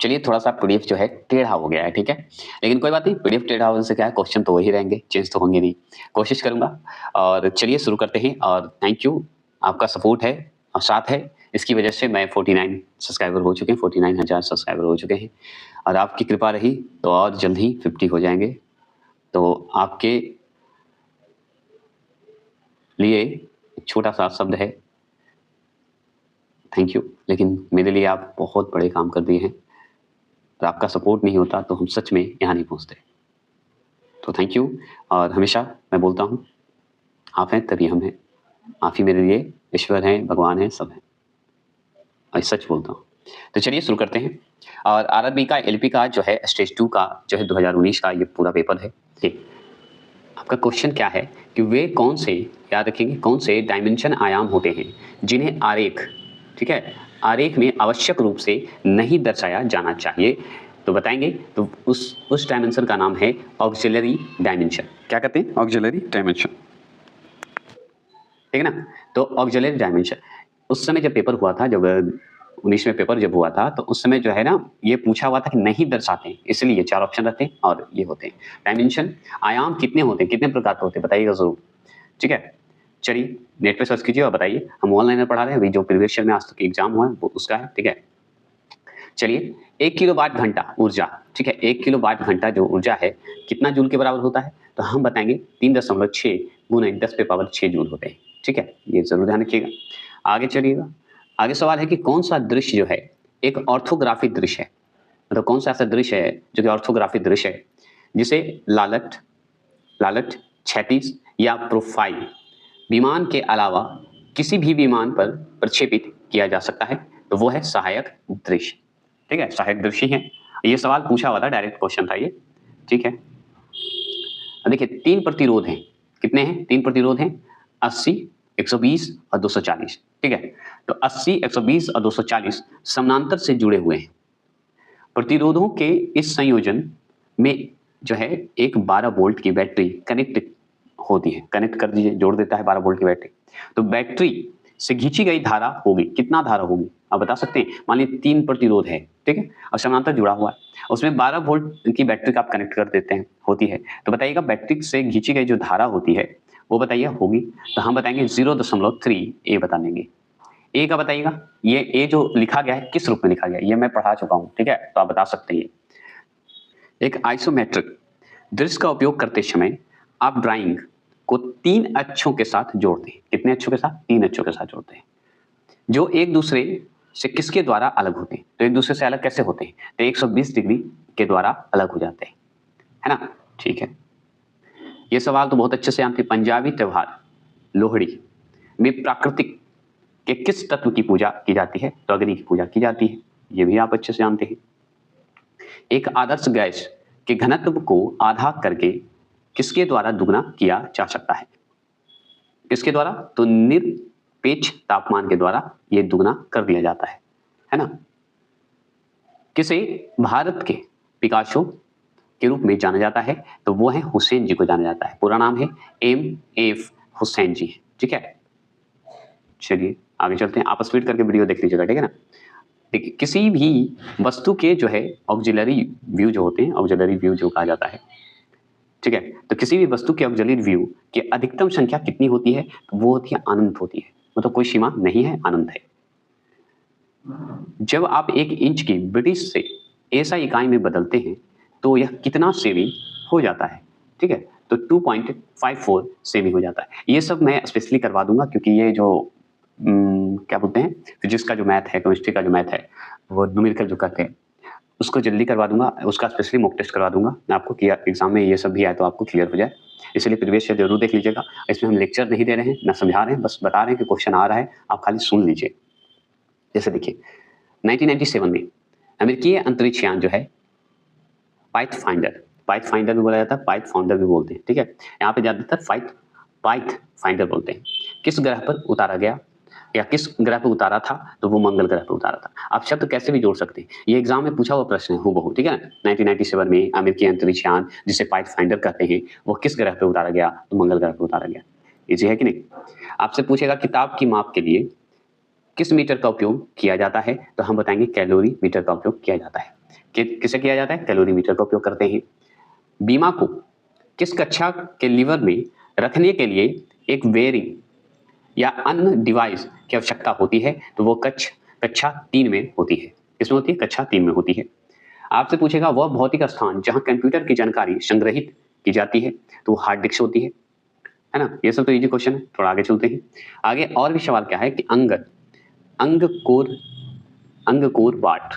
चलिए थोड़ा सा पीडीएफ जो है टेढ़ा हो गया है, ठीक है, लेकिन कोई बात नहीं, पीडीएफ टेढ़ा होने से क्या है, क्वेश्चन तो वही रहेंगे, चेंज तो होंगे नहीं। कोशिश करूंगा। और चलिए शुरू करते हैं। और थैंक यू, आपका सपोर्ट है और साथ है, इसकी वजह से मैं 49 सब्सक्राइबर हो चुके हैं, 49,000 सब्सक्राइबर हो चुके हैं। और आपकी कृपा रही तो और जल्द ही 50 हो जाएंगे। तो आपके लिए एक छोटा सा शब्द है थैंक यू, लेकिन मेरे लिए आप बहुत बड़े काम कर दिए हैं। तो आपका सपोर्ट नहीं होता तो हम सच में यहाँ नहीं पहुँचते। तो थैंक यू। और हमेशा मैं बोलता हूँ, आप हैं तभी हम हैं, आप ही मेरे लिए ईश्वर हैं, भगवान हैं, सब हैं, और सच बोलता हूँ। तो चलिए शुरू करते हैं। और आरआरबी का एलपी का जो है स्टेज 2 का जो है 2019 का ये पूरा पेपर है। ठीक, आपका क्वेश्चन क्या है कि वे कौन से, याद रखेंगे, कौन से डायमेंशन आयाम होते हैं जिन्हें आरेख, ठीक है, आरेख में आवश्यक रूप से नहीं दर्शाया जाना चाहिए। तो बताएंगे। तो उस डायमेंशन का नाम है ऑक्सिलरी डायमेंशन। क्या कहते हैं? ऑक्सिलरी डायमेंशन, ठीक है ना। तो ऑक्सिलरी डायमेंशन उस समय जब पेपर हुआ था, जब 19 में पेपर जब हुआ था, तो उस समय जो है ना ये पूछा हुआ था कि नहीं दर्शाते हैं, इसलिए ये 4 ऑप्शन रहते हैं और ये होते हैं। डायमेंशन आयाम कितने होते हैं, कितने प्रकार के होते हैं, बताइएगा जरूर, ठीक है। चलिए नेट पे सर्च कीजिए और बताइए। हम ऑनलाइन पढ़ा रहे हैं, अभी जो प्रीवियस ईयर में आज तक एग्जाम हुआ है वो उसका है, ठीक है। चलिए 1 किलोवाट घंटा ऊर्जा, ठीक है, 1 किलोवाट घंटा जो ऊर्जा है कितना जूल के बराबर होता है? तो हम बताएंगे 3.6 गुना 10⁻6 जूल होते हैं, ठीक है, ये जरूर ध्यान रखिएगा। आगे चलिएगा। आगे सवाल है कि कौन सा दृश्य जो है एक ऑर्थोग्राफिक दृश्य है, मतलब कौन सा ऐसा दृश्य है जो कि ऑर्थोग्राफिक दृश्य है, जिसे लालट, क्षैतिज या प्रोफाइल विमान के अलावा किसी भी विमान पर प्रक्षेपित किया जा सकता है। तो वो है सहायक दृश्य, ठीक है, सहायक दृश्य है। ये सवाल पूछा हुआ था, डायरेक्ट क्वेश्चन था ये, ठीक है। देखिए 3 प्रतिरोध हैं, कितने हैं? 3 प्रतिरोध हैं, 80, 120 और 240, ठीक है। तो 80, 120 और 240 समानांतर से जुड़े हुए हैं। प्रतिरोधों के इस संयोजन में जो है एक 12 वोल्ट की बैटरी कनेक्ट होती है, कनेक्ट कर दीजिए, जोड़ देता है 12 वोल्ट की बैटरी। तो बैटरी से खींची गई धारा होगी, कितना धारा होगी आप बता सकते हैं? मान लीजिए 3 प्रतिरोध है, ठीक है, और समानांतर जुड़ा हुआ है, उसमें 12 वोल्ट की बैटरी का आप कनेक्ट कर देते हैं, होती है। तो बताइएगा बैटरी से खींची गई जो धारा होती है वो बताइए होगी। तो हम बताएंगे 0.3 ए बता देंगे। ए का बताइएगा, ये ए जो लिखा गया है किस रूप में लिखा गया है ये मैं पढ़ा चुका हूं, ठीक है, तो आप बता सकते हैं। एक आइसोमेट्रिक दृश्य का उपयोग करते समय आप ड्राइंग को 3 अक्षों के साथ जोड़ते हैं। कितने अक्षों के साथ? 3 अक्षों के साथ जोड़ते हैं, जो एक दूसरे से किसके द्वारा अलग होते हैं? तो एक दूसरे से अलग कैसे होते हैं? तो 120 डिग्री के द्वारा अलग हो जाते हैं, है ना, ठीक है। ये सवाल तो बहुत अच्छे से जानते हैं। पंजाबी त्योहार लोहड़ी में प्राकृतिक के किस तत्व की पूजा की जाती है? तो अग्नि की पूजा की जाती है, ये भी आप अच्छे से जानते हैं। एक आदर्श गैस के घनत्व को आधा करके किसके द्वारा दुगना किया जा सकता है? किसके द्वारा? तो निरपेक्ष तापमान के द्वारा ये दुगना कर दिया जाता है ना। किसे भारत के पिकासो के रूप में जाना जाता है? तो वो है हुसैन जी को जाना जाता है, पूरा नाम है M.F. हुसैन जी, ठीक है। चलिए आगे चलते हैं, आप स्पीड करके वीडियो देख लीजिएगा, ठीक है ना। देखिए किसी भी वस्तु के जो है ऑक्सिलरी व्यू जो होते हैं, ऑक्सिलरी व्यू जो कहा जाता है, ठीक है, तो किसी भी वस्तु के ऑक्सिलरी व्यू की अधिकतम संख्या कितनी होती है? तो वो होती है अनंत होती है, मतलब कोई सीमा नहीं है, अनंत है। जब आप 1 इंच की ब्रिटिश से ऐसा इकाई में बदलते हैं तो यह कितना सेमी हो जाता है? ठीक है, तो 2.54 सेमी हो जाता है। ये सब मैं स्पेशली करवा दूंगा क्योंकि ये जो क्या बोलते हैं, फिजिक्स का जो मैथ है, केमिस्ट्री का जो मैथ है, वो न्यूमेरिकल जो कहते हैं, उसको जल्दी करवा दूंगा, उसका स्पेशली मॉक टेस्ट करवा दूंगा मैं आपको कि एग्जाम में ये सब भी आए तो आपको क्लियर हो जाए। इसलिए प्रीवियस ईयर जरूर देख लीजिएगा। इसमें हम लेक्चर नहीं दे रहे हैं, ना समझा रहे हैं, बस बता रहे हैं कि क्वेश्चन आ रहा है, आप खाली सुन लीजिए। जैसे देखिए 1997 में अमेरिकी अंतरिक्ष यान जो है पाइथ फाइंडर भी बोला जाता है, पाइथ फाउंडर भी बोलते हैं, ठीक है, यहाँ पे ज्यादातर पाइथ फाइंडर बोलते हैं, किस ग्रह पर उतारा गया या किस ग्रह पर उतारा था? तो वो मंगल ग्रह पर उतारा था। आप शब्द कैसे भी जोड़ सकते हैं, ये एग्जाम में पूछा हुआ प्रश्न है हूबहू, ठीक है ना। 1997 में अमेरिकी अंतरिक्ष यान जिसे पाइथ फाइंडर कहते हैं वो किस ग्रह पर उतारा गया? तो मंगल ग्रह पर उतारा गया। इजी है कि नहीं? आपसे पूछेगा किताब की माप के लिए किस मीटर का उपयोग किया जाता है? तो हम बताएंगे कैलोरी मीटर का उपयोग किया जाता है। कि किसे किया जाता है, कैलोरीमीटर का उपयोग करते हैं। बीमा को किस कक्षा के लीवर में रखने के लिए एक बेयरिंग या अन्य डिवाइस की आवश्यकता होती है, तो वो कक्षा 3 में होती है। किसमें होती है, कक्षा 3 में होती है। आपसे पूछेगा वह भौतिक स्थान जहां कंप्यूटर की जानकारी संग्रहित की जाती है, तो वो हार्ड डिस्क होती है ना। ये सब तो इजी क्वेश्चन है, थोड़ा आगे चलते हैं। आगे और भी सवाल क्या है कि अंगकोर वाट,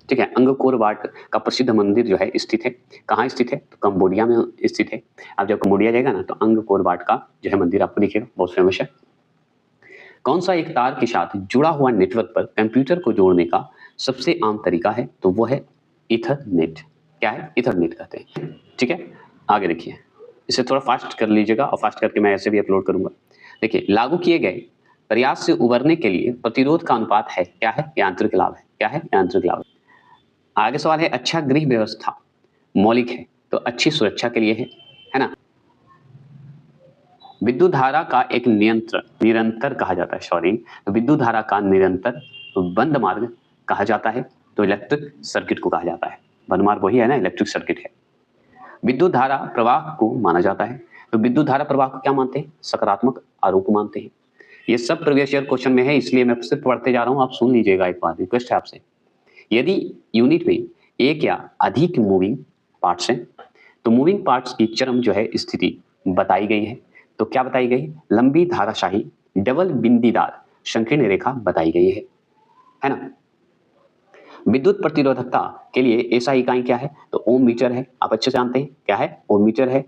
ठीक है, अंगकोर वाट का प्रसिद्ध मंदिर जो है स्थित है, कहाँ स्थित है, तो कंबोडिया में स्थित है। आप जब कंबोडिया जाएगा ना तो अंगकोर वाट का जो है मंदिर आपको दिखेगा, बहुत फेमस है। कौन सा एक तार के साथ जुड़ा हुआ नेटवर्क पर कंप्यूटर को जोड़ने का सबसे आम तरीका है, तो वो है इथरनेट। क्या है, इथरनेट कहते हैं, ठीक है। आगे देखिए, इसे थोड़ा फास्ट कर लीजिएगा और फास्ट करके मैं ऐसे भी अपलोड करूंगा। देखिए, लागू किए गए प्रयास से उबरने के लिए प्रतिरोध का अनुपात है, क्या है, यांत्रिक लाभ है। क्या है, यांत्रिक लाभ। आगे सवाल है, अच्छा गृह व्यवस्था मौलिक है, तो अच्छी सुरक्षा के लिए है ना। विद्युत धारा का एक निरंतर कहा जाता है, सॉरी, तो विद्युत धारा का निरंतर बंद मार्ग कहा जाता है, तो इलेक्ट्रिक सर्किट को कहा जाता है। बंद मार्ग वही है ना, इलेक्ट्रिक सर्किट है। विद्युत धारा प्रवाह को माना जाता है, तो विद्युत धारा प्रवाह को क्या मानते हैं, सकारात्मक आरोप मानते हैं। ये सब प्रीवियस ईयर क्वेश्चन में है, इसलिए मैं सिर्फ पढ़ते जा रहा हूं, आप सुन लीजिएगा एक बार, रिक्वेस्ट है आपसे। यदि यूनिट में एक या अधिक मूविंग पार्ट्स हैं, तो मूविंग पार्ट्स की चरम जो है स्थिति बताई गई है, तो क्या बताई गई, लंबी धाराशाही डबल बिंदीदार संकीर्ण रेखा बताई गई है ना। विद्युत प्रतिरोधकता के लिए ऐसा इकाई क्या है, तो ओम मीटर है, आप अच्छे से जानते हैं क्या है, ओम मीटर है।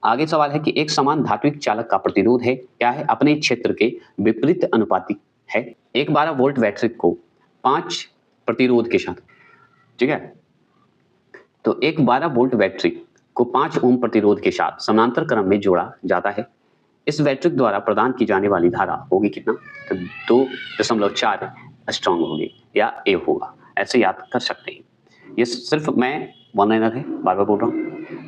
आगे सवाल है कि एक समान धात्विक चालक का प्रतिरोध है, क्या है, अपने क्षेत्र के विपरीत अनुपातिक है। एक 12 वोल्ट बैटरी को 5 प्रतिरोध के साथ, ठीक है, तो एक 12 वोल्ट बैटरी को 5 ओम प्रतिरोध के साथ समानांतर क्रम में जोड़ा जाता है। इस बैटरी द्वारा प्रदान की जाने वाली धारा होगी कितना, तो 2.4 स्ट्रॉन्ग होगी या ए होगा, ऐसे याद कर सकते हैं। ये सिर्फ मैं वन लाइनर है, बार बार बोल रहा हूँ।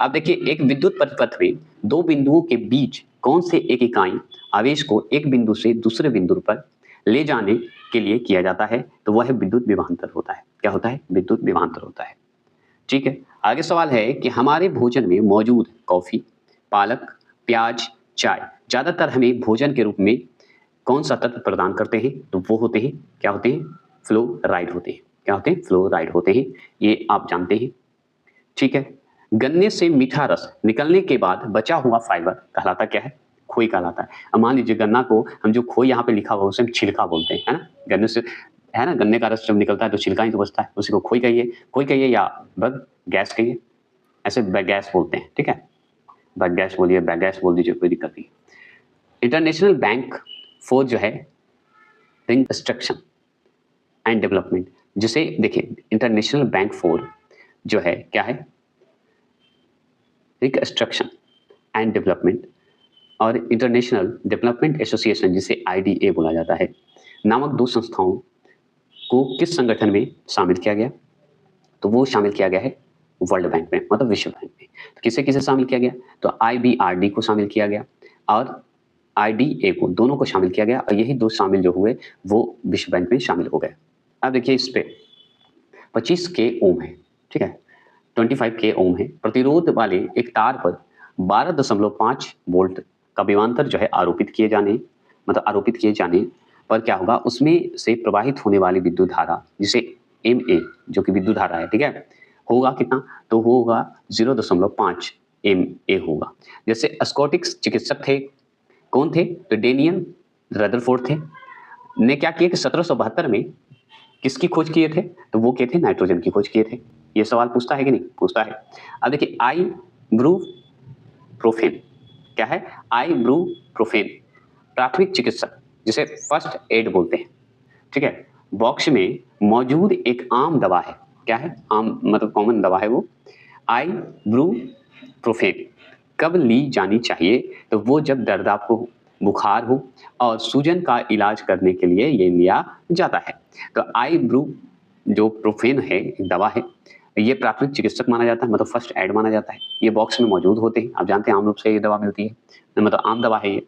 अब देखिए, एक विद्युत परिपथ में दो बिंदुओं के बीच कौन से एक इकाई आवेश को एक बिंदु से दूसरे बिंदु पर ले जाने के लिए किया जाता है, तो वह विद्युत विभवांतर होता है। क्या होता है, विद्युत विभवांतर होता है, ठीक है। आगे सवाल है कि हमारे भोजन में मौजूद कॉफी, पालक, प्याज, चाय ज्यादातर हमें भोजन के रूप में कौन सा तत्व प्रदान करते हैं, तो वो होते हैं, क्या होते हैं, फ्लोराइड होते हैं। क्या होते हैं, फ्लोराइड होते हैं, ये आप जानते हैं, ठीक है। गन्ने से मीठा रस निकलने के बाद बचा हुआ फाइबर कहलाता क्या है, खोई कहलाता है। अब मान लीजिए गन्ना को हम जो खोई यहाँ पे लिखा हुआ उसे हम छिलका बोलते हैं, है ना, गन्ने से, है ना, गन्ने का रस जब निकलता है तो छिलका ही तो बचता है, उसी को खोई कहिए या बग गैस कहिए, ऐसे गैस बोलते हैं, ठीक है। बग गैस बोलिए, बैग गैस बोल दीजिए, कोई दिक्कत नहीं। इंटरनेशनल बैंक फॉर जो है रिकंस्ट्रक्शन एंड डेवलपमेंट, जिसे देखिए इंटरनेशनल बैंक फॉर जो है क्या है, रिकंस्ट्रक्शन एंड डेवलपमेंट, और इंटरनेशनल डेवलपमेंट एसोसिएशन जिसे IDA बोला जाता है, नामक दो संस्थाओं को किस संगठन में शामिल किया गया, तो वो शामिल किया गया है वर्ल्ड बैंक में, मतलब विश्व बैंक में। तो किसे किसे शामिल किया गया, तो IBRD को शामिल किया गया और IDA को, दोनों को शामिल किया गया, और यही दो शामिल जो हुए वो विश्व बैंक में शामिल हो गए। अब देखिए, इस पे 25 के ओम है, ठीक है, 25 के ओम है। प्रतिरोध वाले एक तार पर 12.5 वोल्ट का विभवांतर जो है आरोपित किए जाने पर क्या होगा, उसमें से प्रवाहित होने वाली विद्युत धारा जिसे MA जो कि विद्युत धारा है, ठीक है, होगा कितना, तो होगा 0.5 MA होगा। जैसे स्कॉटिश चिकित्सक थे, कौन थे, तो डेनियल रदरफोर्ड थे, ने क्या किया कि 1772 में किसकी खोज किए थे, तो वो किए थे, नाइट्रोजन की खोज किए थे। ये सवाल पूछता है कि नहीं, पूछता है। अब देखिए, आइब्रूप्रोफेन, क्या है, आइब्रूप्रोफेन प्राथमिक चिकित्सक जिसे फर्स्ट एड बोलते हैं, ठीक है, बॉक्स में मौजूद एक आम दवा है, क्या है, आम मतलब कॉमन दवा है वो, आइब्रूप्रोफेन कब ली जानी चाहिए, तो वो जब दर्द आपको बुखार हो और सूजन का इलाज करने के लिए ये लिया जाता है। तो आइब्रू जो प्रोफेन है, एक दवा है, ये प्राथमिक चिकित्सक माना जाता है, मतलब फर्स्ट एड माना जाता है। ये बॉक्स में मौजूद होते हैं, आप जानते हैं आम रूप से ये दवा मिलती है, मतलब आम दवा है ये।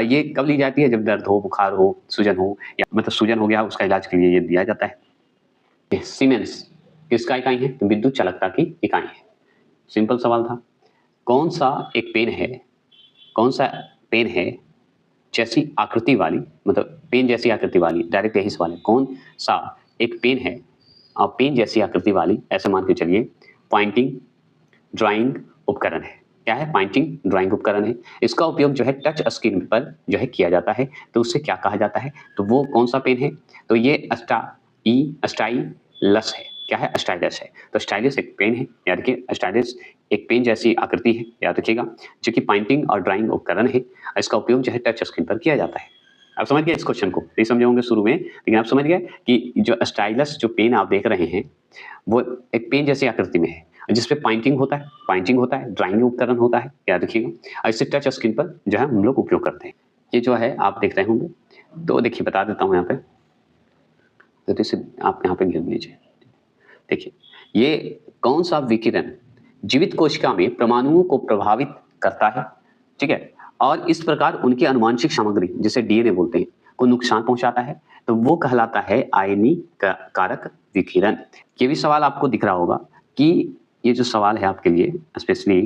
ये कब ली जाती है, जब दर्द हो, बुखार हो, सूजन हो, या मतलब सूजन हो गया उसका इलाज के लिए ये दिया जाता है। सीमेंस किसका इकाई है? तो विद्युत चालकता की इकाई है। सिंपल सवाल था। कौन सा एक पेन है, कौन सा पेन है जैसी आकृति वाली, मतलब पेन जैसी आकृति वाली, डायरेक्ट यही सवाल है, कौन सा एक पेन है और पेन जैसी आकृति वाली, ऐसे मान के चलिए पॉइंटिंग ड्राइंग उपकरण है। क्या है? पॉइंटिंग ड्राइंग उपकरण है। इसका उपयोग जो है टच स्क्रीन पर जो है किया जाता है, तो उससे क्या कहा जाता है? तो वो कौन सा पेन है? तो ये स्टाइलस है। क्या है? स्टाइलस है। तो स्टाइलस एक पेन है, याद रखिए स्टाइलस एक पेन जैसी आकृति है, याद रखिएगा, जो कि पॉइंटिंग और ड्राइंग उपकरण है। इसका उपयोग जो है टच स्क्रीन पर किया जाता है। आप समझ गए इस क्वेश्चन को? नहीं समझे होंगे शुरू में, लेकिन आप समझ गए कि जो स्टाइलस जो पेन आप देख रहे हैं वो एक पेन जैसी आकृति में है, जिसपे पॉइंटिंग होता है, ड्राइंग उपकरण होता है, याद रखिएगा। और इसे टच स्क्रीन पर जो है हम लोग उपयोग करते हैं। ये जो है आप देख रहे होंगे, तो देखिए बता देता हूँ यहाँ पे, तो इसे आप यहाँ पे घेर लीजिए। देखिए ये कौन सा विकिरण जीवित कोशिका में परमाणुओं को प्रभावित करता है, ठीक है, और इस प्रकार उनकी आनुवंशिक सामग्री, जिसे डीएनए बोलते हैं, को नुकसान पहुंचाता है, तो वो कहलाता है आयनीकारक विकिरण। ये भी सवाल आपको दिख रहा होगा कि ये जो सवाल है आपके लिए स्पेशली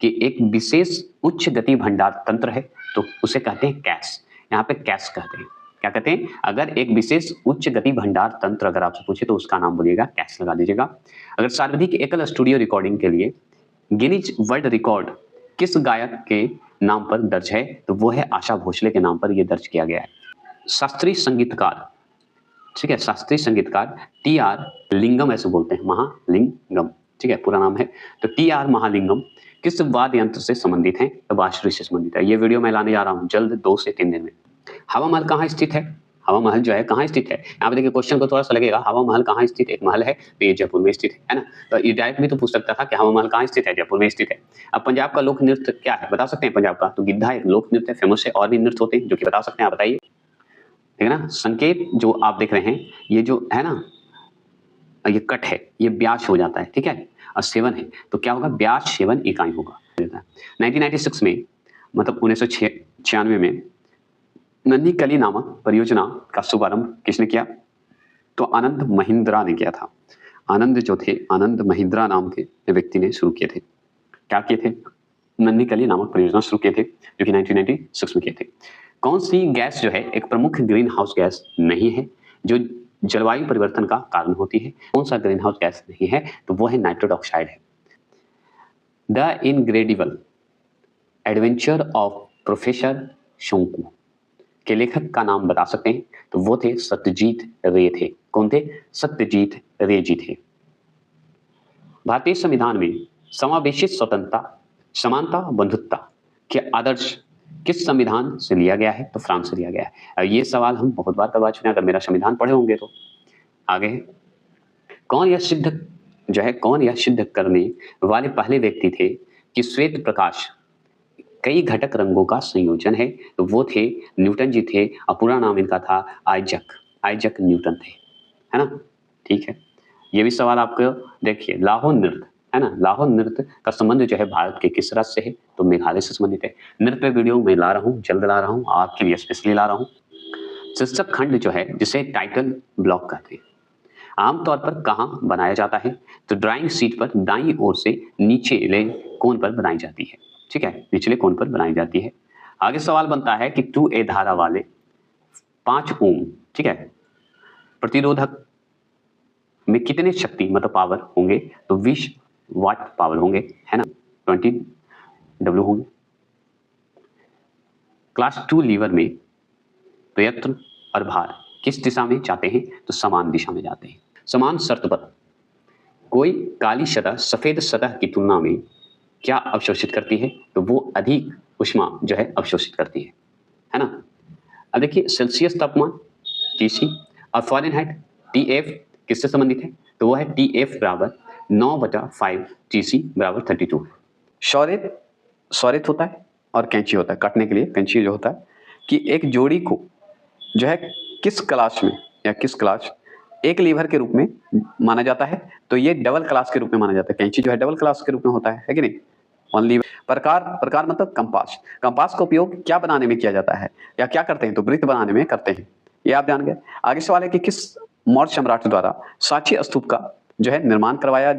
कि एक विशेष उच्च गति भंडार तंत्र है, तो उसे कहते हैं कैश। यहाँ पे कैश कहते हैं। क्या कहते हैं? अगर एक विशेष उच्च गति भंडार तंत्र अगर आपसे पूछे तो उसका नाम बोलिएगा, कैश लगा दीजिएगा। अगर सर्वाधिक एकल स्टूडियो रिकॉर्डिंग के लिए गिनीज वर्ल्ड रिकॉर्ड किस गायक के नाम पर दर्ज है, तो वो है आशा भोसले के नाम पर ये दर्ज किया गया है। शास्त्रीय संगीतकार, ठीक है, शास्त्रीय संगीतकार टी.आर. लिंगम, ऐसे बोलते हैं, महालिंगम, ठीक है, पूरा नाम है। तो टी.आर. महालिंगम किस वाद्य यंत्र से संबंधित है? तो बांसुरी से संबंधित है। ये वीडियो मैं लाने जा रहा हूँ जल्द, 2 से 3 दिन में। हवा महल कहाँ स्थित है? हवा महल जो है कहाँ स्थित है? यहाँ पे देखिए क्वेश्चन को थोड़ा सा लगेगा, हवा महल कहाँ स्थित? एक महल है, तो ये जयपुर में स्थित है ना। तो ये डायरेक्ट भी तो पूछ सकता था कि हवा महल कहाँ स्थित है? जयपुर में स्थित है। अब पंजाब का लोक नृत्य क्या है, बता सकते हैं? पंजाब का तो गिद्धा एक लोक नृत्य फेमस है, और भी नृत्य होते हैं जो कि बता सकते हैं, आप बताइए। ठीक है ना। संकेत जो आप देख रहे हैं, ये जो है ना, ये कट है, ये ब्याज हो जाता है, ठीक है, और सेवन है, तो क्या होगा? ब्याज सेवन इकाई होगा। 1996 में, मतलब 1996 में नन्ही कली नामक परियोजना का शुभारंभ किसने किया? तो आनंद महिंद्रा ने किया था। आनंद जो थे, आनंद महिंद्रा नाम के व्यक्ति ने शुरू किए थे। क्या किए थे? नन्ही कली नामक परियोजना शुरू किए थे, जो कि 1996 में किए थे। कौन सी गैस जो है एक प्रमुख ग्रीन हाउस गैस नहीं है, जो जलवायु परिवर्तन का कारण होती है? कौन सा ग्रीन हाउस गैस नहीं है? तो वो है नाइट्रोजन ऑक्साइड है। The incredible adventure of professor Shonku के लेखक का नाम बता सकते हैं? तो वो थे सत्यजीत रे थे। कौन थे? सत्यजीत रे जी थे। भारतीय संविधान में समावेशित स्वतंत्रता, समानता, बंधुत्ता के आदर्श किस संविधान से लिया गया है? तो फ्रांस से लिया गया है। ये सवाल हम बहुत बार करवा चुके हैं, अगर मेरा संविधान पढ़े होंगे तो। आगे कौन यह सिद्ध करने वाले पहले व्यक्ति थे कि श्वेत प्रकाश कई घटक रंगों का संयोजन है? तो वो थे न्यूटन जी थे, और पूरा नाम इनका था आइजक न्यूटन थे, है ना। ठीक है, ये भी सवाल आपको देखिए, लाहौर नृत्य है ना, लाहौर नृत्य का संबंध जो है भारत के किस राज्य से है? तो मेघालय से संबंधित है। नृत्य वीडियो मैं ला रहा हूँ, जल्द ला रहा हूँ, आपके लिए स्पेशली ला रहा हूँ। शीर्षक खंड जो है, जिसे टाइटल ब्लॉक कहते हैं, आमतौर पर कहाँ बनाया जाता है? तो ड्राइंग शीट पर दाईं ओर से निचले कोण पर बनाई जाती है, ठीक है, निचले कोण पर बनाई जाती है। आगे सवाल बनता है कि 2A धारा वाले 5 ओम, ठीक है, प्रतिरोधक में कितने शक्ति मतलब पावर होंगे? तो 20 वाट पावर होंगे, है ना, 20 W होंगे। क्लास 2 लीवर में प्रयत्न और भार किस दिशा में जाते हैं? तो समान दिशा में जाते हैं। समान शर्त पर कोई काली सतह सफेद सतह की तुलना में क्या अवशोषित करती है? तो वो अधिक ऊष्मा जो है अवशोषित करती है ना। अब देखिए सेल्सियस तापमान TC और फ़ारेनहाइट TF किससे संबंधित है? तो वो है TF बराबर 9/5 TC बराबर 32 है। शौरित होता है और कैंची होता है, काटने के लिए कैंची जो होता है, कि एक जोड़ी को जो है किस क्लास में या किस क्लास एक लीवर के रूप में माना जाता है? तो ये डबल क्लास के रूप में माना जाता है। कैंची जो है डबल क्लास के रूप में होता है कि नहीं? ओनली प्रकार मतलब कंपास। कंपास का उपयोग क्या बनाने में किया जाता है या क्या करते हैं? तो वृत्त बनाने में करते हैं, ये आप जान गए। आगे सवाल है कि किस मौर्य सम्राट द्वारा सांची स्तूप का जो है निर्माण करवाया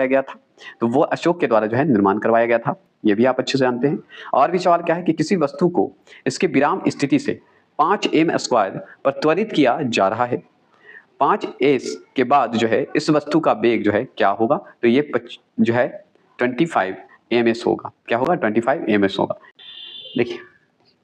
गया था, तो वो अशोक के द्वारा जो है निर्माण करवाया गया था, ये भी आप अच्छे से जानते हैं। और भी सवाल क्या है कि किसी वस्तु को इसके विराम स्थिति से 5m² पर त्वरित किया जा रहा है, 5s के बाद जो है इस वस्तु का वेग जो है क्या होगा, तो ये जो है 25 ms होगा। क्या होगा? 25 ms होगा। देखिए,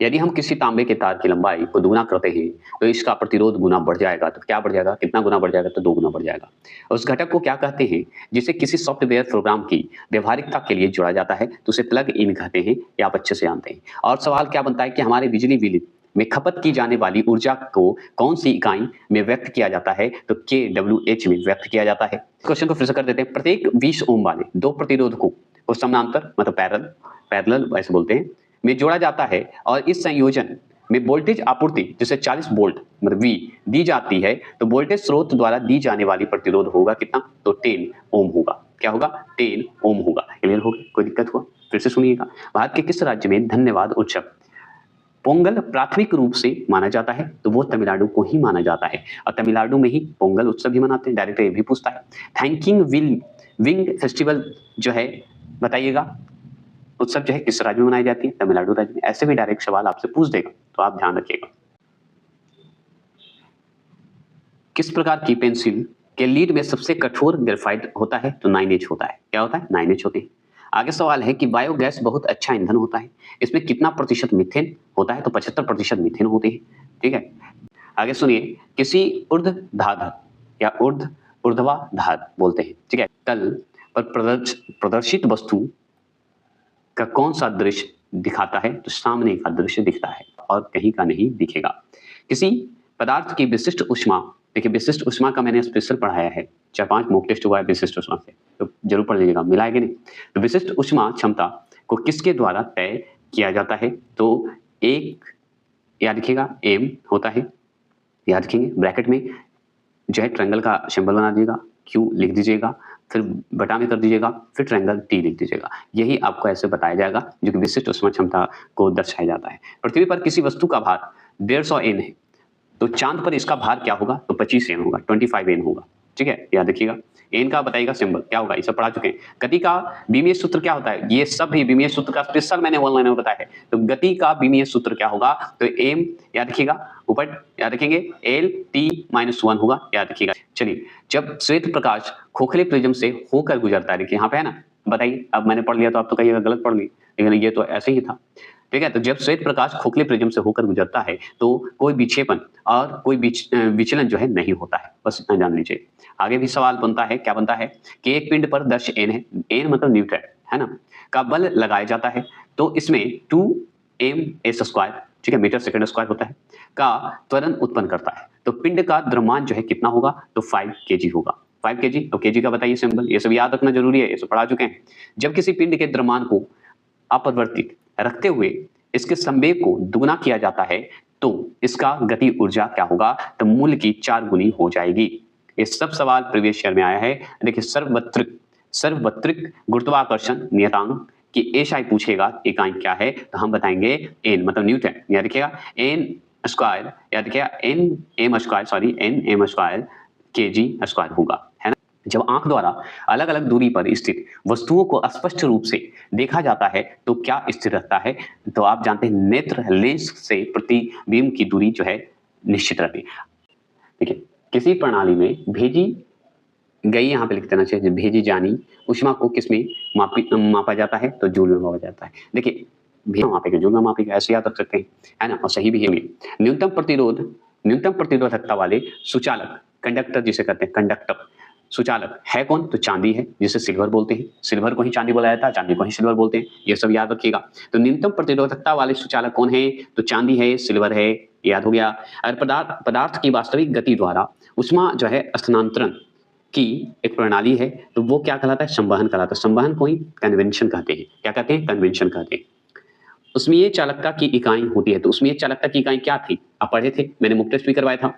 यदि हम किसी तांबे के तार की लंबाई को दुगुना करते हैं तो इसका प्रतिरोध गुना बढ़ जाएगा। तो क्या बढ़ जाएगा? कितना गुना बढ़ जाएगा? तो 2 गुना बढ़ जाएगा। उस घटक को क्या कहते हैं जिसे किसी सॉफ्टवेयर प्रोग्राम की व्यवहारिकता के लिए जोड़ा जाता है, तो उसे प्लग इन कहते हैं। ये आप अच्छे से जानते हैं। और सवाल क्या बनता है कि हमारे बिजली बिल में खपत की जाने वाली ऊर्जा को कौन सी इकाई में व्यक्त किया जाता है, तो kWh में व्यक्त किया जाता है। क्वेश्चन को फिर से कर देते हैं। प्रत्येक 20 ओम वाले 2 प्रतिरोधकों को समानांतर मतलब पैरेलल ऐसे बोलते हैं में जोड़ा जाता है और इस संयोजन में वोल्टेज आपूर्ति जैसे 40 वोल्ट मतलब V दी जाती है, तो वोल्टेज स्रोत द्वारा दी जाने वाली प्रतिरोध होगा कितना? तो 10 ओम होगा। क्या होगा? 10 ओम होगा। क्लियर हो गया? कोई दिक्कत हुआ? फिर से सुनिएगा। भारत के किस राज्य में धन्यवाद उत्सव पोंगल प्राथमिक रूप से माना जाता है, तो वो तमिलनाडु को ही माना जाता है और तमिलनाडु में ही पोंगल उत्सव भी मनाते हैं। डायरेक्ट ये भी पूछता है। थैंकिंग विंग फेस्टिवल जो है बताइएगा उत्सव जो है किस राज्य में मनाई जाती है? तमिलनाडु राज्य में। ऐसे भी डायरेक्ट सवाल आपसे पूछ देगा, तो आप ध्यान रखिएगा। किस प्रकार की पेंसिल के लीड में सबसे कठोर ग्रेफाइट होता है? तो 9H होता है। क्या होता है? 9H होते हैं। आगे सवाल है कि बायोगैस बहुत अच्छा ईंधन होता है, इसमें कितना प्रतिशत मीथेन होता है? तो 75% मीथेन होते हैं। ठीक है, आगे सुनिए। किसी ऊर्ध्वाधर या ऊर्ध्वाधर बोलते हैं, ठीक है, तल पर प्रदर्शित वस्तु का कौन सा दृश्य दिखाता है? तो सामने का दृश्य दिखता है और कहीं का नहीं दिखेगा। किसी पदार्थ की विशिष्ट ऊष्मा, देखिए विशिष्ट ऊष्मा का मैंने स्पेशल पढ़ाया है, 4-5 मॉक टेस्ट हुआ है विशिष्ट ऊष्मा से, तो जरूर पढ़ लीजिएगा, मिला है कि नहीं। तो विशिष्ट ऊष्मा क्षमता को किसके द्वारा तय किया जाता है? तो एक याद रखिएगा m होता है, याद रखेंगे ब्रैकेट में जो है ट्रायंगल का सिंबल बना दीजिएगा, Q लिख दीजिएगा, फिर बटा में कर दीजिएगा, फिर ट्रायंगल T लिख दीजिएगा। यही आपको ऐसे बताया जाएगा जो कि विशिष्ट ऊष्मा क्षमता को दर्शाया जाता है। पृथ्वी पर किसी वस्तु का भार 150 N है, तो चांद पर इसका भार क्या होगा? तो 25 N होगा, 25 N होगा। ठीक है, याद रखिएगा। N का बताइएगा सिंबल क्या होगा, ये सब पढ़ा चुके हैं। गति का विमीय सूत्र क्या होता है? ये सब भी विमीय सूत्र का स्पेशल मैंने ऑनलाइन में बताया है। तो गति का विमीय सूत्र क्या होगा? तो m याद रखिएगा, ऊपर याद रखेंगे L-T-1 होगा, याद रखिएगा। चलिए, जब श्वेत प्रकाश खोखले प्रिज्म से होकर गुजरता है, देखिए यहाँ पे है ना, बताइए। अब मैंने पढ़ लिया तो आप तो कहिएगा गलत पढ़ ली, लेकिन ये तो ऐसे ही था। ठीक है, तो जब श्वेत प्रकाश खोखले प्रिज्म से होकर गुजरता है तो कोई विक्षेपण और कोई विचलन जो है नहीं होता है, बस इतना जान लीजिए। आगे भी सवाल बनता है, क्या बनता है कि एक पिंड पर 10 N है, N मतलब न्यूटन है ना, का बल लगाया जाता है, तो इसमें 2m(s²), ठीक है, मीटर सेकंड स्क्वायर होता है, का त्वरण उत्पन्न करता है। तो पिंड का द्रव्यमान जो है कितना होगा? तो 5 kg होगा। 5 kg। तो kg का बताइए सिंबल, ये सब याद रखना जरूरी है, ये सब पढ़ा चुके हैं। जब किसी पिंड के द्रव्यमान को अपरिवर्तित रखते हुए इसके संवेग को दुगुना किया जाता है, तो इसका गति ऊर्जा क्या होगा? तो मूल की 4 गुनी हो जाएगी। ये सब सवाल प्रीवियस ईयर में आया है। देखिए, सर्वत्रिक गुरुत्वाकर्षण नियतांक कि SI पूछेगा, इकाई क्या है? तो हम बताएंगे N मतलब न्यूटन, याद रखिएगा। N² याद रखिएगा, Nm² kg² होगा, है ना। जब आंख द्वारा अलग अलग दूरी पर स्थित वस्तुओं को स्पष्ट रूप से देखा जाता है तो क्या स्थिर रहता है? तो आप जानते हैं नेत्र लेंस से प्रतिबिंब की दूरी जो है निश्चित रहती है। देखिए, किसी प्रणाली में भेजी गई, यहाँ पे लिख देना चाहिए, भेजी जानी ऊष्मा को किसमें मापा जाता है? तो जूल में मापा जाता है। देखिए, मापेगा जूल में मापेगा, ऐसे याद रख सकते हैं, है ना, और सही भी है। न्यूनतम प्रतिरोधकता वाले सुचालक, कंडक्टर जिसे कहते हैं, कंडक्टर सुचालक है कौन? तो चांदी है, जिसे सिल्वर बोलते हैं। सिल्वर को ही चांदी बोला जाता है, चांदी को ही सिल्वर बोलते हैं, ये सब याद रखिएगा। तो न्यूनतम प्रतिरोधकता वाले सुचालक कौन है? तो चांदी है, सिल्वर है, याद हो गया। अगर पदार्थ की वास्तविक गति द्वारा ऊष्मा जो है स्थानांतरण की एक प्रणाली है, तो वो क्या कहलाता है? संवहन कहलाता है। संवहन को ही कन्वेंशन कहते हैं। क्या कहते हैं? कन्वेंशन कहते हैं। उसमें चालकता की इकाई होती है, तो उसमें चालकता की इकाई क्या थी? आप पढ़े थे, मैंने मुक टेस्ट भी करवाया था।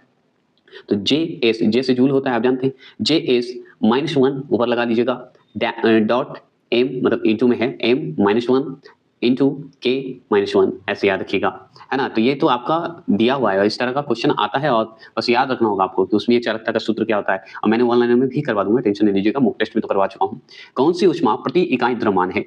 तो JS, जे से जूल होता है, आप जानते हैं। JS-1 ऊपर लगा दीजिएगा, डॉट M मतलब इंटू में है M-1 इंटू के माइनस वन, ऐसे याद रखिएगा, है ना। तो ये तो आपका दिया हुआ है और इस तरह का क्वेश्चन आता है और बस याद रखना होगा आपको कि उसमें एक चालकता का सूत्र क्या होता है। और मैंने ऑनलाइन में भी करवा दूंगा, टेंशन नहीं लीजिएगा, मॉक टेस्ट में तो करवा चुका हूँ। कौन सी ऊष्मा प्रति इकाई द्रव्यमान है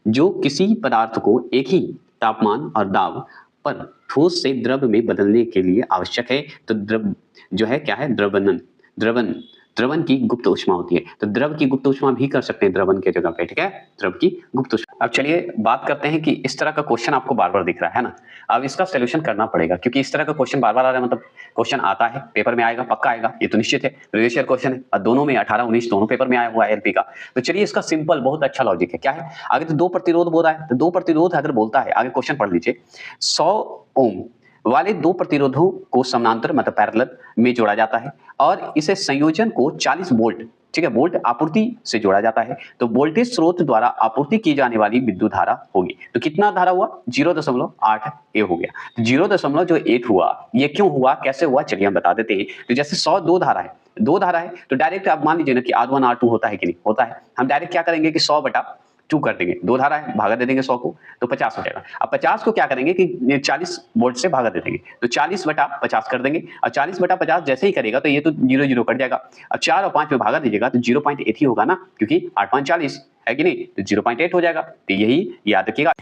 जो किसी पदार्थ को एक ही तापमान और दाब पर ठोस से द्रव में बदलने के लिए आवश्यक है। तो द्रव जो है क्या है, द्रवणन, द्रवन, द्रवन की गुप्त ऊष्मा होती है। तो द्रव की गुप्त ऊष्मा भी कर सकते हैं द्रवन के जगह पे, ठीक है, द्रव की गुप्त ऊष्मा। अब चलिए बात करते हैं कि इस तरह का क्वेश्चन आपको बार बार दिख रहा है ना, अब इसका सोल्यूशन करना पड़ेगा क्योंकि इस तरह का क्वेश्चन बार बार आ रहा है, मतलब क्वेश्चन आता है, पेपर में आएगा, पक्का आएगा, ये तो निश्चित है, प्रीवियस ईयर क्वेश्चन है और दोनों में 18 19 दोनों पेपर में आया हुआ है एलपी का। तो चलिए इसका सिंपल बहुत अच्छा लॉजिक है, क्या है, आगे तो दो प्रतिरोध बोल रहा है, तो दो प्रतिरोध अगर बोलता है, आगे क्वेश्चन पढ़ लीजिए, 100 ओम वाले दो प्रतिरोधों को समानांतर मतलब पैरेलल में जोड़ा जाता है और इसे संयोजन को 40 वोल्ट, ठीक है, वोल्ट आपूर्ति से जोड़ा जाता है। तो वोल्टेज स्रोत द्वारा आपूर्ति की जाने वाली विद्युत धारा होगी, तो कितना धारा हुआ, 0.8 ए हो गया। तो 0.8 हुआ, ये क्यों हुआ, कैसे हुआ, चलिए हम बता देते हैं। तो जैसे 100 दो धारा है, दो धारा है, तो डायरेक्ट आप मान लीजिए ना कि R1 R2 होता है कि नहीं होता है, हम डायरेक्ट क्या करेंगे कि 100/2 कर देंगे, दो धारा है, भागा दे देंगे 100 को, तो 50 हो जाएगा। अब 50 को क्या करेंगे कि 40 वोल्ट से भागा दे देंगे, तो 40/50 कर देंगे और 40/50 जैसे ही करेगा तो ये तो 0 0 कट जाएगा। अब 4 और 5 में भागा दीजिएगा तो 0.8 ही होगा ना, क्योंकि 8/40 है कि नहीं, तो 0.8 हो जाएगा। तो यही याद रखिएगा।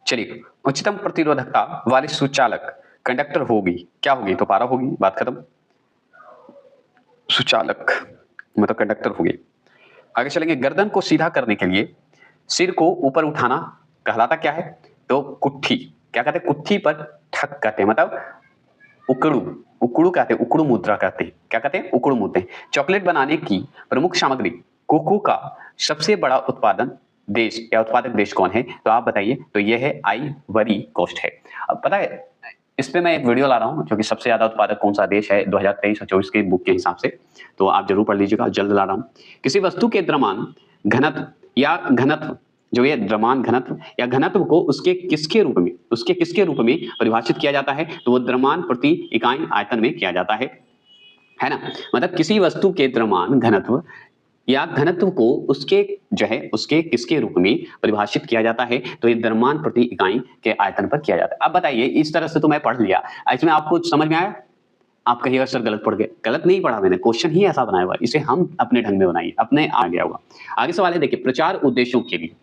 चलिए, उच्चतम प्रतिरोधकता वाले सुचालक कंडक्टर होगी, क्या होगी, तो पारा होगी, बात खत्म। सुचालक मतलब कंडक्टर होगी। आगे चलेंगे, गर्दन को सीधा करने के लिए सिर को ऊपर उठाना कहलाता क्या है, तो कुट्ठी, क्या कहते हैं, कुट्ठी पर ठक कहते हैं, मतलब उकड़ू, उकड़ू कहते हैं, उकड़ू मुद्रा कहते हैं, क्या कहते हैं, उकड़ू मुद्रा। चॉकलेट बनाने की प्रमुख सामग्री कोको का सबसे बड़ा उत्पादन देश या उत्पादक देश कौन है, तो आप बताइए, तो यह है आइवरी कोस्ट है। अब पता है इस पे मैं एक वीडियो ला रहा हूँ जो कि सबसे ज्यादा उत्पादक कौन सा देश है 2023 और 24 की बुक के हिसाब से, तो आप जरूर पढ़ लीजिएगा, जल्द ला रहा हूँ। किसी वस्तु के द्रव्यमान घनत्व या घनत्व, जो ये द्रव्यमान घनत्व या घनत्व को उसके किसके रूप में, उसके किसके रूप में परिभाषित किया जाता है, तो वो द्रव्यमान प्रति इकाई आयतन में किया जाता है ना। मतलब किसी वस्तु के द्रव्यमान घनत्व या घनत्व को उसके जो है उसके किसके रूप में परिभाषित किया जाता है, तो ये द्रव्यमान प्रति इकाई के आयतन पर किया जाता है। अब बताइए, इस तरह से तो मैं पढ़ लिया, इसमें आपको समझ में आया, आप कहिएगा सर गलत पढ़ गए, गलत नहीं पढ़ा मैंने, क्वेश्चन ही ऐसा बनाया हुआ है, इसे हम अपने ढंग में बनाइए, अपने आ गया होगा। आगे सवाल है, देखिए, प्रचार उद्देश्यों के लिए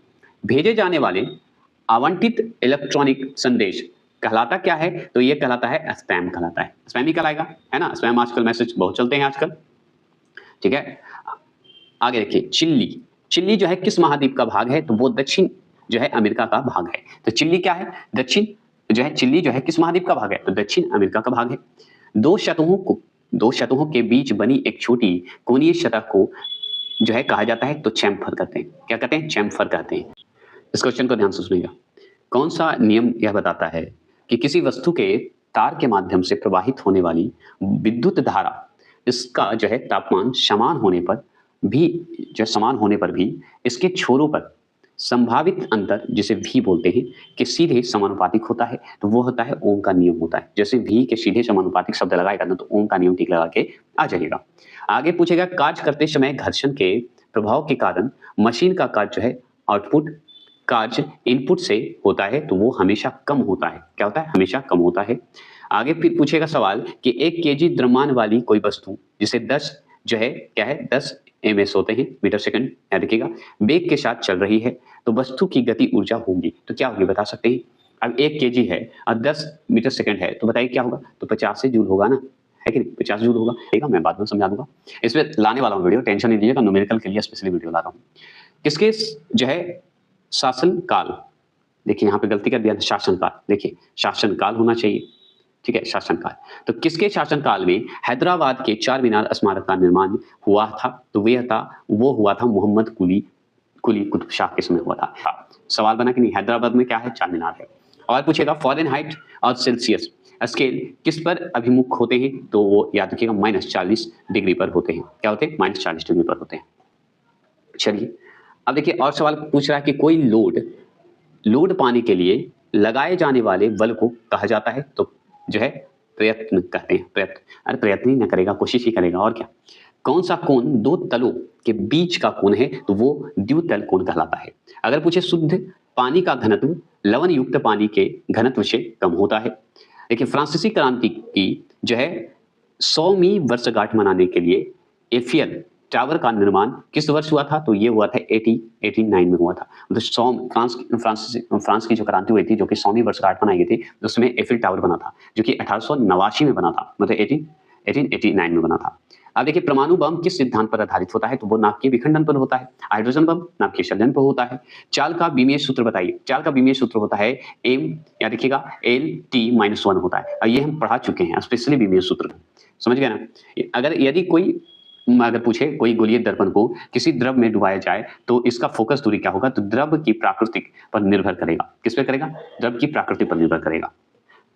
भेजे जाने वाले आवंटित इलेक्ट्रॉनिक संदेश कहलाता क्या है, तो ये कहलाता है स्पैम, कहलाता है, स्पैम ही कहलाएगा, है ना। स्पैम आजकल मैसेज बहुत चलते हैं आजकल, ठीक है। आगे देखिए, चिल्ली, चिल्ली जो है किस महाद्वीप का भाग है, तो वो दक्षिण जो है अमेरिका का भाग है। तो चिल्ली क्या है, दक्षिण जो है, चिल्ली जो है किस महाद्वीप का भाग है, तो दक्षिण अमेरिका का भाग है। दो सतहों के बीच बनी एक छोटी कोणीय सतह को जो है कहा जाता है, तो चैम्फर कहते हैं, क्या कहते हैं, चैम्फर कहते हैं। इस क्वेश्चन को ध्यान से सुनिएगा। कौन सा नियम यह बताता है कि किसी वस्तु के तार के माध्यम से प्रवाहित होने वाली विद्युत धारा, इसका जो है तापमान समान होने पर भी इसके छोरों पर संभावित अंतर, जिसे भी बोलते हैं, कि सीधे समानुपातिक होता है, तो वो होता है ओम का नियम होता है। जैसे भी के सीधे समानुपातिक शब्द लगाएगा ना, तो ओम का नियम ठीक लगा के आ जाएगा। आगे पूछेगा, कार्य करते समय घर्षण के प्रभाव के कारण मशीन का कार्य जो है आउटपुट कार्य इनपुट से होता है, तो वो हमेशा कम होता है, क्या होता है, हमेशा कम होता है। आगे फिर पूछेगा सवाल कि 1 केजी द्रव्यमान वाली कोई वस्तु जिसे 10 जो है क्या है 10 ms होते हैं मीटर सेकंड, याद रखिएगा, वेग के साथ चल रही है, तो वस्तु की गति ऊर्जा होगी, तो क्या होगी बता सकते हैं। अब 1 केजी है और 10 मीटर सेकंड है, तो बताइए क्या होगा, तो 50 से जूल होगा ना, है कि नहीं, 50 जूल होगा, ठीक है, मैं बाद में समझा दूंगा। इसमें लाने वाला हूँ वीडियो, टेंशन नहीं लीजिएगा, न्यूमेरिकल के लिए स्पेशली वीडियो ला रहा हूँ। किसके जो है शासन काल, देखिए यहाँ पे गलती कर दिया, शासन काल, देखिए शासन काल होना चाहिए, ठीक है, शासनकाल। तो किसके शासनकाल में हैदराबाद के चार मीनार स्मारक का निर्माण हुआ था, तो वो हुआ था मोहम्मद कुली कुतुब शाह के समय हुआ था। सवाल बना कि नहीं, हैदराबाद में क्या है, चार मीनार है। और पूछेगा फ़ारेनहाइट और सेल्सियस स्केल किस पर अभिमुख होते हैं, तो वो याद रखिएगा -40 डिग्री पर होते हैं, क्या होते हैं, -40 डिग्री पर होते हैं। चलिए अब देखिए, और सवाल पूछ रहा है कि कोई लोड पाने के लिए लगाए जाने वाले बल को कहा जाता है, तो जो है प्रयत्न कहते हैं, प्रयत्न, अरे प्रयत्न ही ना करेगा, कोशिश ही करेगा, और क्या। कौन सा कोण दो तलों के बीच का कोण है, तो वो द्वितल कोण कहलाता है। अगर पूछे शुद्ध पानी का घनत्व लवण युक्त पानी के घनत्व से कम होता है। देखिए, फ्रांसीसी क्रांति की जो है 100वीं वर्षगांठ मनाने के लिए एफियल टावर का निर्माण किस वर्ष हुआ था? तो ये हुआ था 1889 में हुआ था। मतलब 100 फ्रांस की जो क्रांति हुई थी, जो कि 100वीं वर्षगांठ मनाई गई थी, उसमें एफिल टावर बना था, जो कि 1889 में बना था, मतलब 1889 में बना था। अब देखिए, परमाणु बम किस सिद्धांत पर आधारित होता है? तो वो नाभिकीय विखंडन पर होता है। हाइड्रोजन बम नाभिकीय संयोजन पर होता है। चाल का बीमीय सूत्र बताइए। चाल का बीमीय सूत्र होता है एम, याद रखिएगा, Lt-1 होता है, और ये हम पढ़ा चुके हैं, स्पेशली बीमीय सूत्र। समझ गए ना? अगर यदि कोई अगर पूछे कोई गोलीय दर्पण को किसी द्रव में डुबाया जाए तो इसका फोकस दूरी क्या होगा? तो द्रव की प्राकृतिक पर निर्भर करेगा। किस पे करेगा? द्रव की प्राकृतिक पर निर्भर करेगा।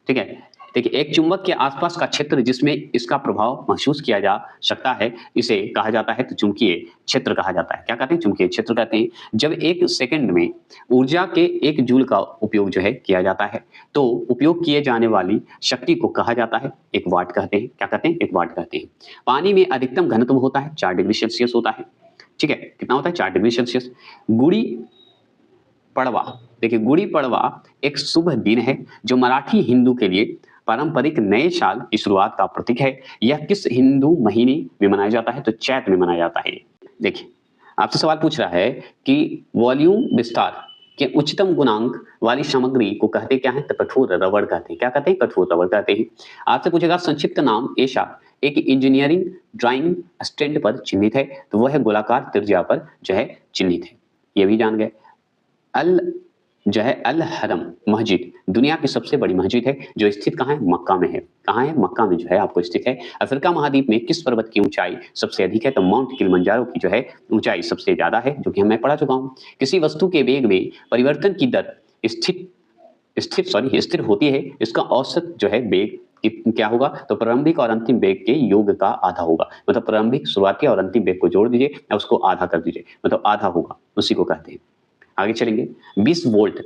ठीक है। देखिए, एक चुंबक के आसपास का क्षेत्र जिसमें इसका प्रभाव महसूस किया जा सकता है, इसे कहा जाता है तो चुंबकीय क्षेत्र कहा जाता है। क्या कहते हैं? चुंबकीय क्षेत्र कहते हैं। जब एक सेकंड में ऊर्जा के 1 जूल का उपयोग जो है किया जाता है, तो उपयोग किए जाने वाली शक्ति को कहा जाता है 1 वाट कहते हैं। क्या कहते हैं? 1 वाट कहते हैं। पानी में अधिकतम घनत्व होता है 4 डिग्री सेल्सियस होता है। ठीक है, कितना होता है? 4 डिग्री सेल्सियस। गुड़ी पड़वा, देखिए, गुड़ी पड़वा एक शुभ दिन है जो मराठी हिंदू के लिए पारंपरिक नए साल की शुरुआत का प्रतीक है। यह किस हिंदू महीने में मनाया जाता है? तो चैत में मनाया जाता है। देखिए, आपसे सवाल पूछ रहा है कि वॉल्यूम विस्तार के उच्चतम गुणांक वाली सामग्री को कहते क्या है? तो कठोर रबड़ कहते हैं। क्या कहते हैं? कठोर रबड़ कहते हैं। आपसे पूछेगा संक्षिप्त नाम एशा एक इंजीनियरिंग ड्राइंग स्टैंड पर चिन्हित है, तो वह गोलाकार त्रिज्या पर जो है चिन्हित है। ये भी जान गए। अल जो है अल हरम मस्जिद दुनिया की सबसे बड़ी मस्जिद है, जो स्थित कहाँ है? मक्का में है। कहाँ है? मक्का में जो है आपको स्थित है। अफ्रीका महाद्वीप में किस पर्वत की ऊंचाई सबसे अधिक है? तो माउंट किलिमंजारो की जो है ऊंचाई सबसे ज्यादा है, जो कि मैं पढ़ा चुका हूँ। किसी वस्तु के वेग में परिवर्तन की दर स्थिर होती है, इसका औसत जो है वेग क्या होगा? तो प्रारंभिक और अंतिम वेग के योग का आधा होगा। मतलब प्रारंभिक, शुरुआती और अंतिम वेग को जोड़ दीजिए और उसको आधा कर दीजिए, मतलब आधा होगा, उसी को कहते हैं। आगे चलेंगे। 20 वोल्ट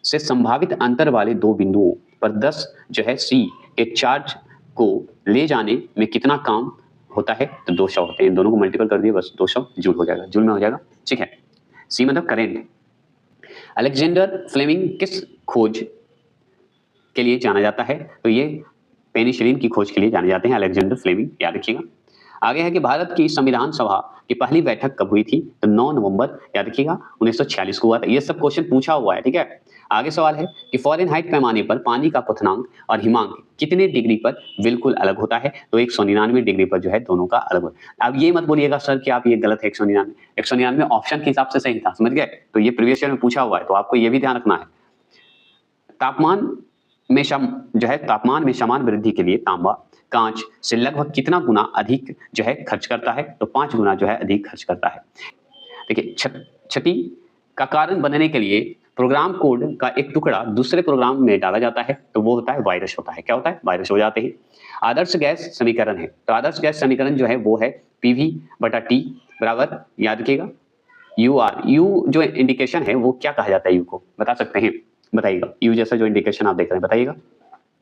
से संभावित अंतर वाले 2 बिंदुओं पर 10 जो है सी के चार्ज को ले जाने में कितना काम होता है? तो 200 होते हैं। दोनों को मल्टीपल कर दिए, बस 200 जूल हो जाएगा, जूल में हो जाएगा। ठीक है। सी मतलब करेंट। अलेक्जेंडर फ्लेमिंग किस खोज के लिए जाना जाता है? तो ये पेनिसिलिन की खोज के लिए जाने जाते हैं अलेक्जेंडर फ्लेमिंग, याद रखिएगा। आगे है कि भारत की संविधान सभा की पहली बैठक कब हुई थी? तो 9 नवंबर, याद रखिएगा, 1946 को हुआ था। ये सब क्वेश्चन पूछा हुआ है। ठीक है। आगे सवाल है कि फ़ारेनहाइट पैमाने पर पानी का क्वथनांक और हिमांक कितने डिग्री पर बिल्कुल अलग होता है? तो 199 डिग्री पर जो है दोनों का अलग होता है। अब ये मत बोलिएगा सर कि आप ये गलत है, 199 ऑप्शन के हिसाब से सही था, समझ गए? तो ये प्रीवियस ईयर में पूछा हुआ है, तो आपको ये भी ध्यान रखना है। तापमान में समान वृद्धि के लिए तांबा कांच से लगभग कितना गुना अधिक जो है खर्च करता है? तो 5 गुना जो है अधिक खर्च करता है। देखिए, क्षति का कारण बनने के लिए प्रोग्राम कोड का एक टुकड़ा दूसरे प्रोग्राम में डाला जाता है, तो वो होता है वायरस होता है। क्या होता है? वायरस हो जाते हैं। आदर्श गैस समीकरण है, तो आदर्श गैस समीकरण जो है वो है PV/T बराबर, याद रखिएगा, UR। यू जो इंडिकेशन है वो क्या कहा जाता है? यू को बता सकते हैं? बताइएगा। यू जैसा जो इंडिकेशन आप देख रहे हैं, बताइएगा।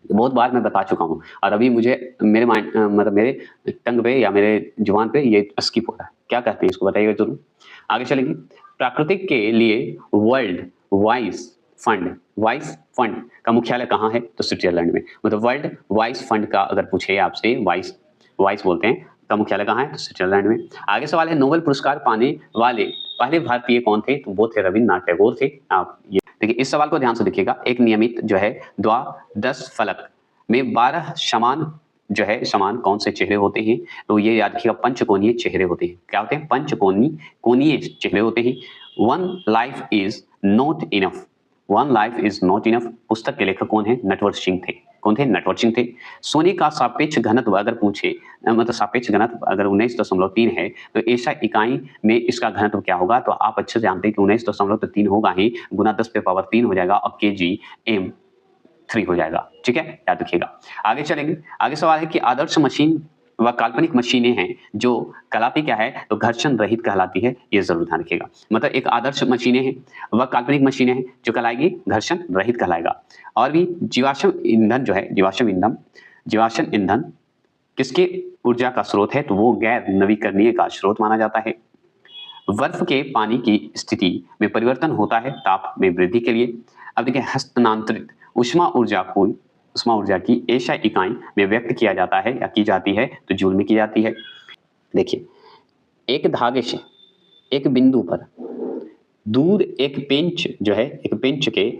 बहुत बार मैं बता चुका हूँ और अभी मुझे मेरे माइंड मतलब मेरे टंग पे या मेरे जुबान पे ये स्किप हो रहा है। क्या कहते हैं इसको? बताइएगा जरूर। आगे चलेंगे। प्राकृतिक के लिए वर्ल्ड वाइस फंड का मुख्यालय कहाँ है? तो स्विट्जरलैंड में। मतलब वर्ल्ड वाइस फंड का अगर पूछे आपसे, वाइस बोलते हैं, का मुख्यालय कहाँ है? तो स्विट्जरलैंड में। आगे सवाल है, नोबेल पुरस्कार पाने वाले पहले भारतीय कौन थे? तो वो थे रविन्द्रनाथ टैगोर थे। आप ये देखिए, इस सवाल को ध्यान से देखिएगा। एक नियमित जो है द्वादश फलक में 12 समान कौन से चेहरे होते हैं? तो ये याद रखिएगा, पंचकोणीय चेहरे होते हैं। क्या होते हैं? कोणीय चेहरे होते हैं। One life is not enough पुस्तक के लेखक कौन है? नटवर सिंह थे। कौन थे? नटवर सिंह थे। सोने का सापेक्ष घनत्व अगर पूछे, मतलब सापेक्ष घनत्व अगर 19.3 है, तो ऐसा इकाई में इसका घनत्व क्या होगा? तो आप अच्छे से जानते हैं कि 19.3 होगा ही, गुना 10⁻³ हो जाएगा और kg/m3 हो जाएगा। ठीक है, याद रखिएगा। आगे चलेंगे। आगे सवाल है कि आदर्श मशीन व काल्पनिक मशीनें हैं जो कहलाती क्या है? तो घर्षण रहित कहलाती है। ये जरूर ध्यान रखिएगा। मतलब एक आदर्श मशीनें हैं व काल्पनिक मशीनें हैं जो कहलाएगी घर्षण रहित कहलाएगा। और भी जीवाश्म ईंधन जो है, जीवाश्म ईंधन किसके ऊर्जा का स्रोत है? तो वो गैर नवीकरणीय का स्रोत माना जाता है। बर्फ के पानी की स्थिति में परिवर्तन होता है ताप में वृद्धि के लिए। अब देखिए हस्तांतरित उष्मा ऊर्जा की एशिया इकाई में व्यक्त किया जाता है या की जाती है तो जूल में की जाती है। देखिए एक धागे से एक बिंदु पर दूर एक पेंच के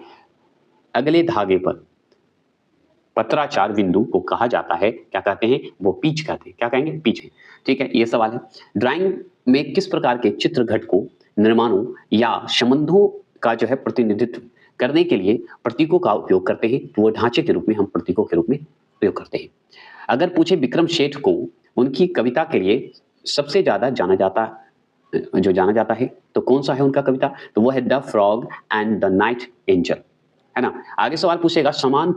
अगले धागे पर पत्राचार बिंदु को कहा जाता है, क्या कहते हैं, वो पिच कहते हैं। क्या कहेंगे, पिच है। ठीक है, ये सवाल है। ड्राइंग में किस प्रकार के चित्र घटकों, निर्माणों या संबंधों का जो है प्रतिनिधित्व करने के लिए प्रतीकों का उपयोग करते हैं, तो वो ढांचे के रूप में हम प्रतीकों के रूप में प्रयोग करते हैं। अगर पूछे विक्रम सेठ को उनकी कविता के लिए सबसे ज्यादा जाना जाता है तो कौन सा है उनका कविता, तो वो है the frog and the night angel, है ना। आगे सवाल पूछेगा समान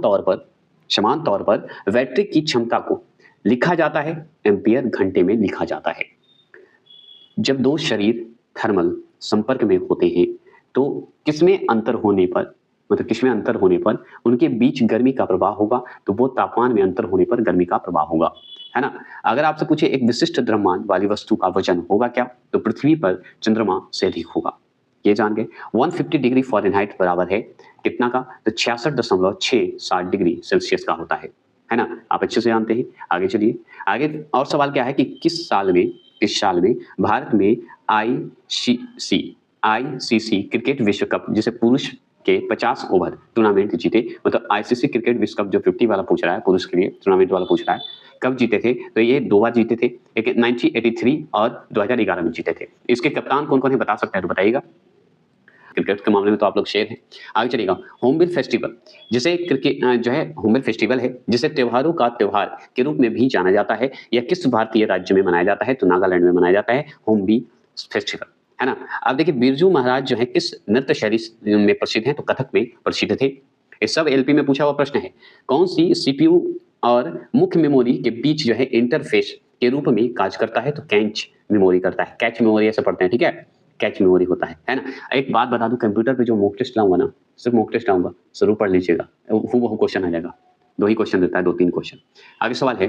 तौर पर बैटरी की क्षमता को लिखा जाता है एम्पियर घंटे में लिखा जाता है। जब दो शरीर थर्मल संपर्क में होते हैं तो किसमें अंतर होने पर उनके बीच गर्मी का प्रवाह होगा, तो वो तापमान में अंतर होने पर गर्मी का प्रवाह होगा, है ना। अगर आपसे पूछे एक विशिष्ट द्रव्यमान वाली वस्तु का वजन होगा क्या, तो पृथ्वी पर चंद्रमा से अधिक होगा। ये जान गए। 150 डिग्री फ़ारेनहाइट बराबर है कितना का, तो 66.67 डिग्री सेल्सियस का होता है ना। आप अच्छे से जानते हैं। आगे चलिए, आगे और सवाल क्या है कि किस साल में भारत में आईसीसी क्रिकेट विश्व कप जिसे पुरुष के 50 ओवर टूर्नामेंट जीते, मतलब आईसीसी क्रिकेट विश्व कप जो 50 वाला पूछ रहा है, पुरुष के लिए टूर्नामेंट वाला पूछ रहा है, कब जीते थे, तो ये 2 बार जीते थे, एक 1983 और 2011 में जीते थे। इसके कप्तान कौन कौन है बता सकते हैं तो बताइएगा। क्रिकेट के मामले में तो आप लोग शेर हैं। आगे चलिएगा, होर्नबिल फेस्टिवल जिसे क्रिकेट जो है होर्नबिल फेस्टिवल है जिसे त्योहारों का त्योहार के रूप में भी जाना जाता है, यह किस भारतीय राज्य में मनाया जाता है, तो नागालैंड में मनाया जाता है होर्नबिल फेस्टिवल, है ना। अब देखिए बिरजू महाराज जो है किस नृत्य शैली में प्रसिद्ध हैं, तो कथक में प्रसिद्ध थे। ये सब एलपी में पूछा हुआ प्रश्न है। कौन सी सीपीयू और मुख्य मेमोरी के बीच जो है इंटरफेस के रूप में कार्य करता है, तो कैच मेमोरी करता है। कैच मेमोरी ऐसे पढ़ते हैं, ठीक है, कैच मेमोरी होता है ना। एक बात बता दूं, कंप्यूटर पे जो मॉक टेस्ट लाऊंगा ना, सिर्फ मॉक टेस्ट लाऊंगा, जरूर पढ़ लीजिएगा, वो क्वेश्चन आ जाएगा। 2 ही क्वेश्चन देता है, 2-3 क्वेश्चन। आगे सवाल है